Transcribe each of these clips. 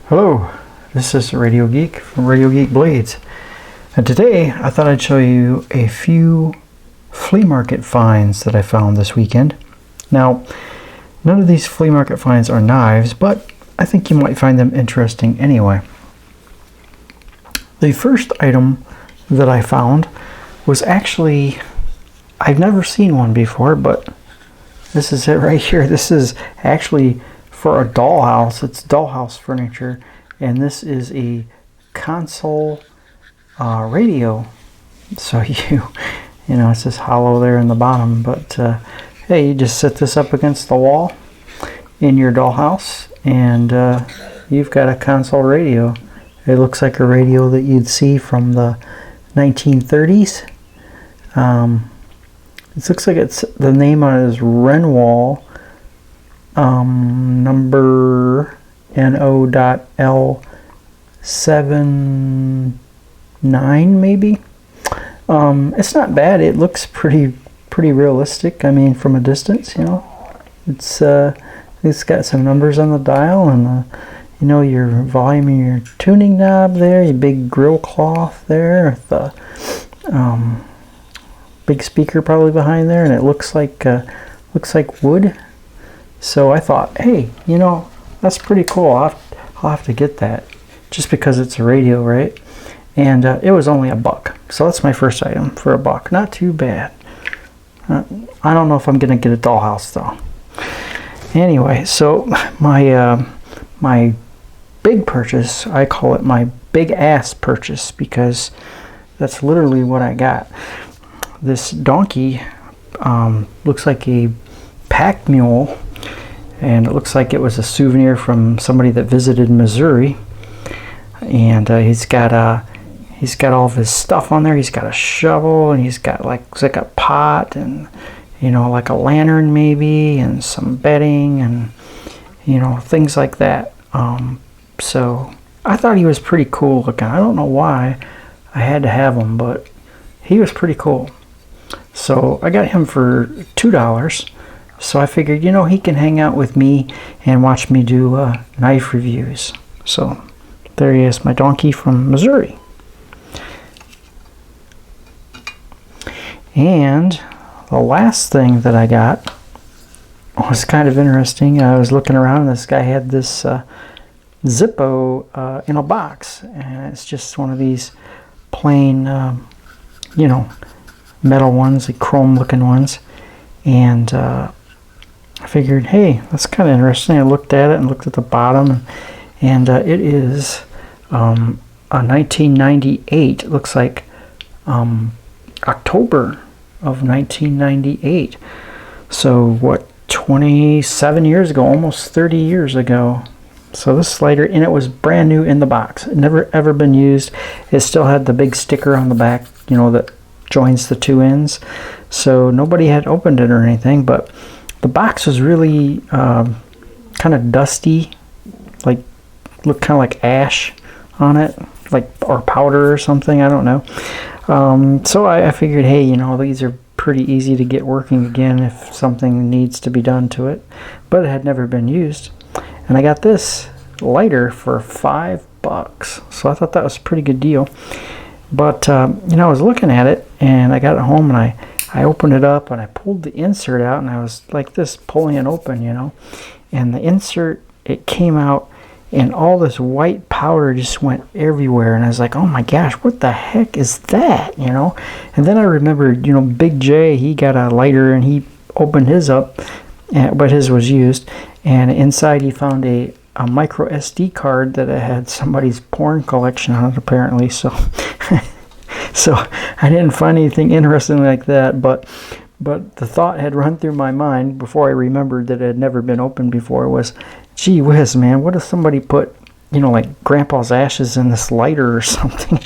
Hello, this is Radio Geek from Radio Geek Blades, and today I thought I'd show you a few flea market finds that I found this weekend. Now, none of these flea market finds are knives, but I think you might find them interesting anyway. The first item that I found was actually, I've never seen one before, but this is it right here. This is actually for a dollhouse. It's dollhouse furniture, and this is a console radio. So you know, it's just hollow there in the bottom, but hey, you just set this up against the wall in your dollhouse, and you've got a console radio. It looks like a radio that you'd see from the 1930s. It looks like it's, the name on it is Renwall, number NO.L79 maybe. It's not bad. It looks pretty realistic. I mean, from a distance, you know, it's got some numbers on the dial, and you know, your volume and your tuning knob there, your big grill cloth there, the big speaker probably behind there, and it looks like wood. So I thought, hey, you know, that's pretty cool. I'll have to get that, just because it's a radio, right? And it was only $1, so that's my first item for $1. Not too bad. I don't know if I'm gonna get a dollhouse though. Anyway, so my big purchase, I call it my big ass purchase, because that's literally what I got. This donkey looks like a pack mule, and it looks like it was a souvenir from somebody that visited Missouri. And he's got all of his stuff on there. He's got a shovel, and he's got like a pot, and you know, like a lantern maybe, and some bedding, and you know, things like that. So I thought he was pretty cool looking. I don't know why I had to have him, but he was pretty cool. So I got him for $2. So I figured, you know, he can hang out with me and watch me do knife reviews. So there he is, my donkey from Missouri. And the last thing that I got was kind of interesting. I was looking around, and this guy had this zippo in a box, and it's just one of these plain, you know, metal ones, the chrome looking ones. And I figured, hey, that's kind of interesting. I looked at it and looked at the bottom, and it is a 1998. It looks like October of 1998. So what, 27 years ago, almost 30 years ago. So this slider, and it was brand new in the box. It never ever been used. It still had the big sticker on the back, you know, that joins the two ends. So nobody had opened it or anything, but the box was really kind of dusty, like looked kind of like ash on it, like, or powder or something, I don't know. So I figured, hey, you know, these are pretty easy to get working again if something needs to be done to it, but it had never been used. And I got this lighter for $5, so I thought that was a pretty good deal. But you know, I was looking at it, and I got it home, and I opened it up, and I pulled the insert out, and I was like this, pulling it open, you know, and the insert, it came out, and all this white powder just went everywhere, and I was like, oh my gosh, what the heck is that, you know? And then I remembered, you know, Big J, he got a lighter, and he opened his up, but his was used, and inside he found a micro SD card that had somebody's porn collection on it, apparently. So so I didn't find anything interesting like that, but the thought had run through my mind before I remembered that it had never been opened before, was, gee whiz, man, what if somebody put, you know, like grandpa's ashes in this lighter or something?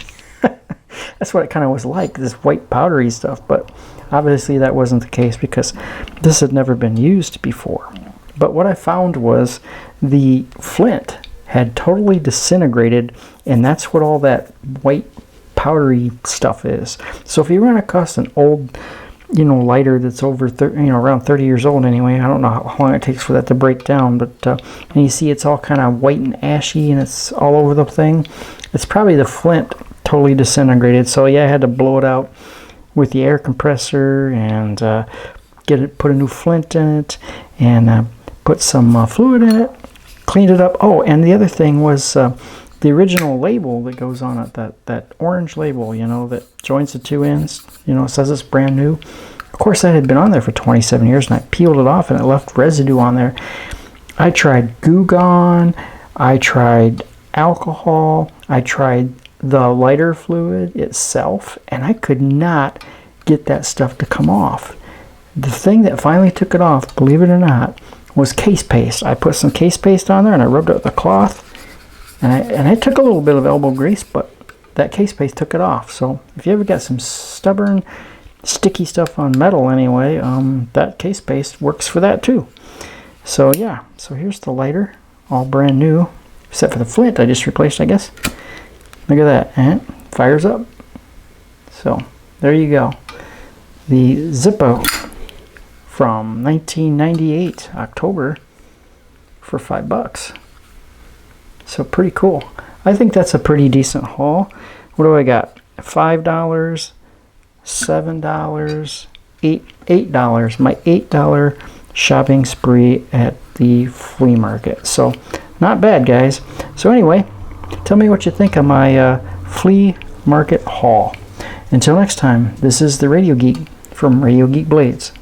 That's what it kind of was like, this white powdery stuff. But obviously that wasn't the case, because this had never been used before. But what I found was the flint had totally disintegrated, and that's what all that white powdery stuff is. So if you run across an old lighter that's over around 30 years old anyway. I don't know how long it takes for that to break down, but and you see it's all kind of white and ashy and it's all over the thing. It's probably the flint totally disintegrated. So yeah, I had to blow it out with the air compressor and put a new flint in it and put some fluid in it, cleaned it up. Oh, and the other thing was the original label that goes on it, that orange label, that joins the two ends, it says it's brand new. Of course, that had been on there for 27 years, and I peeled it off, and it left residue on there. I tried Goo Gone, I tried alcohol, I tried the lighter fluid itself, and I could not get that stuff to come off. The thing that finally took it off, believe it or not, was case paste. I put some case paste on there, and I rubbed it with a cloth. And I took a little bit of elbow grease, but that case paste took it off. So if you ever got some stubborn, sticky stuff on metal anyway, that case paste works for that too. So yeah, so here's the lighter, all brand new, except for the flint I just replaced, I guess. Look at that, and it fires up. So there you go. The Zippo from 1998, October, for $5. So pretty cool. I think that's a pretty decent haul. What do I got? $5, $7, $8. My $8 shopping spree at the flea market. So not bad, guys. So anyway, tell me what you think of my flea market haul. Until next time, this is the Radio Geek from Radio Geek Blades.